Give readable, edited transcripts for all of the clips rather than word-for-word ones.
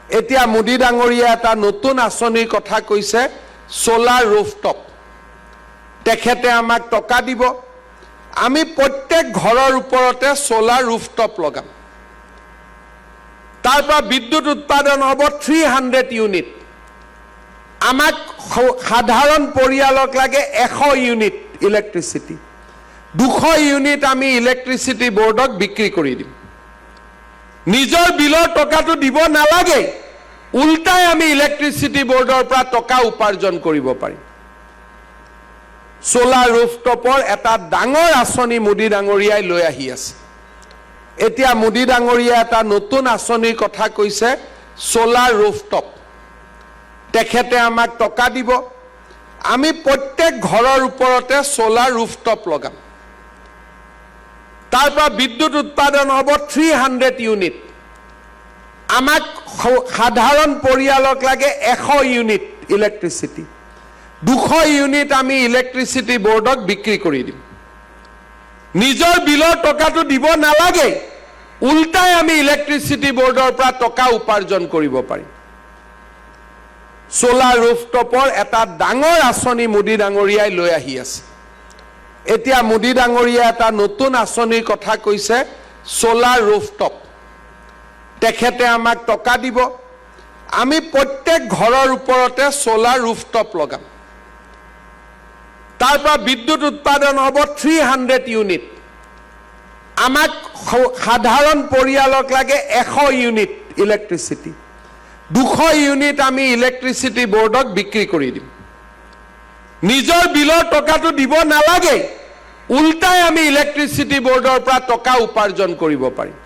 এতিয়া মোদী ডাঙৰীয়া এটা নতুন আঁচনিৰ কথা কৈছে সোলাৰ ৰুফটপ তেখেতে আমাক টকা দিব আমি প্ৰত্যেক ঘৰৰ ওপৰতে সোলাৰ ৰুফটপ লগাম তাৰপৰা বিদ্যুৎ উৎপাদন হ'ব 300 ইউনিট আমাক সাধাৰণ পৰিয়ালক লাগে 100 ইউনিট ইলেক্ট্ৰিচিটি 200 ইউনিট আমি ইলেক্ট্ৰিচিটি বোৰ্ডক বিক্ৰী কৰি দিম নিজৰ বিলৰ টকাটো দিব নালাগে উল্টাই আমি ইলেক্ট্ৰিচিটি বোৰ্ডৰ পৰা টকা উপাৰ্জন কৰিব পাৰিম সোলাৰ ৰুফটপৰ এটা ডাঙৰ আঁচনি মোদী ডাঙৰীয়াই লৈ আহি আছে এতিয়া মোদী ডাঙৰীয়া এটা নতুন আঁচনিৰ কথা কৈছে সোলাৰ ৰুফটপ তেখেতে আমাক টকা দিব আমি প্ৰত্যেক ঘৰৰ ওপৰতে সোলাৰ ৰুফটপ লগাম তাৰপৰা বিদ্যুৎ উৎপাদন হ'ব 300 ইউনিট আমাক সাধাৰণ পৰিয়ালক লাগে 100 ইউনিট ইলেক্ট্ৰিচিটি 200 ইউনিট আমি ইলেক্ট্ৰিচিটি বোৰ্ডক বিক্ৰী কৰি দিম নিজৰ বিলৰ টকাটো দিব নালাগে উল্টাই আমি ইলেক্ট্ৰিচিটি বোৰ্ডৰ পৰা টকা উপাৰ্জন কৰিব পাৰিম সোলাৰ ৰুফটপৰ এটা ডাঙৰ আঁচনি মোদী ডাঙৰীয়াই লৈ আহি আছে এতিয়া মোদী ডাঙৰীয়া এটা নতুন আঁচনিৰ কথা কৈছে সোলাৰ ৰুফটপ তেখেতে আমাক টকা দিব আমি প্ৰত্যেক ঘৰৰ ওপৰতে সোলাৰ ৰুফটপ লগাম তাৰপৰা বিদ্যুৎ উৎপাদন হ'ব 300 ইউনিট আমাক সাধাৰণ পৰিয়ালক লাগে 100 ইউনিট ইলেক্ট্ৰিচিটি 200 ইউনিট আমি ইলেক্ট্ৰিচিটি বোৰ্ডক বিক্ৰী কৰি দিম নিজৰ বিলৰ টকাটো দিব নালাগে উল্টাই আমি ইলেক্ট্ৰিচিটি বোৰ্ডৰ পৰা টকা উপাৰ্জন কৰিব পাৰিম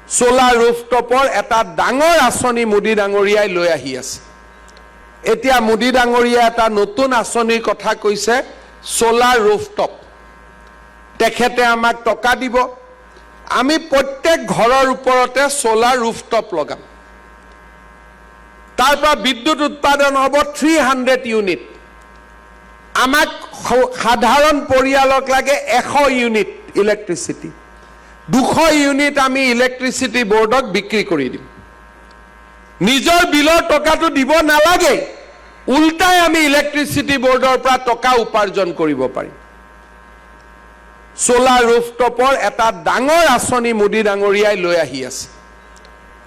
সোলাৰ ৰুফটপৰ এটা ডাঙৰ আঁচনি মোদী ডাঙৰীয়াই লৈ আহি আছে এতিয়া মোদী ডাঙৰীয়া এটা নতুন আঁচনিৰ কথা কৈছে সোলাৰ ৰুফটপ তেখেতে আমাক টকা দিব আমি প্ৰত্যেক ঘৰৰ ওপৰতে সোলাৰ ৰুফটপ লগাম তাৰপৰা বিদ্যুৎ উৎপাদন হ'ব 300 ইউনিট আমাক সাধাৰণ পৰিয়ালক লাগে 100 ইউনিট ইলেক্ট্ৰিচিটি 200 ইউনিট আমি ইলেক্ট্ৰিচিটি বোৰ্ডক বিক্ৰী কৰি দিম নিজৰ বিলৰ টকাটো দিব নালাগে উল্টাই আমি ইলেক্ট্ৰিচিটি বোৰ্ডৰ পৰা টকা উপাৰ্জন কৰিব পাৰিম সোলাৰ ৰুফটপৰ এটা ডাঙৰ আঁচনি মোদী ডাঙৰীয়াই লৈ আহি আছে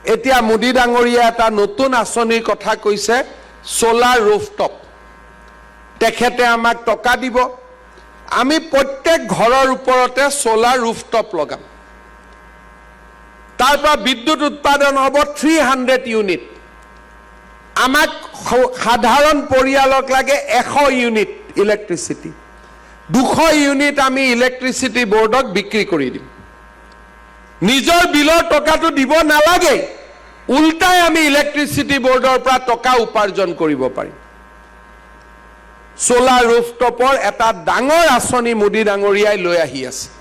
এতিয়া মোদী ডাঙৰীয়া এটা নতুন আঁচনিৰ কথা কৈছে সোলাৰ ৰুফটপ তেখেতে আমাক টকা দিব আমি প্ৰত্যেক ঘৰৰ ওপৰতে সোলাৰ ৰুফটপ লগাম তাৰপৰা বিদ্যুৎ উৎপাদন হ'ব 300 ইউনিট আমাক সাধাৰণ পৰিয়ালক লাগে 100 ইউনিট ইলেক্ট্ৰিচিটি 200 ইউনিট আমি ইলেক্ট্ৰিচিটি বোৰ্ডক বিক্ৰী কৰি দিম নিজৰ বিলৰ টকাটো দিব নালাগে উল্টাই আমি ইলেক্ট্ৰিচিটি বোৰ্ডৰ পৰা টকা উপাৰ্জন কৰিব পাৰিম সোলাৰ ৰুফটপৰ এটা ডাঙৰ আঁচনি মোদী ডাঙৰীয়াই লৈ আহি আছে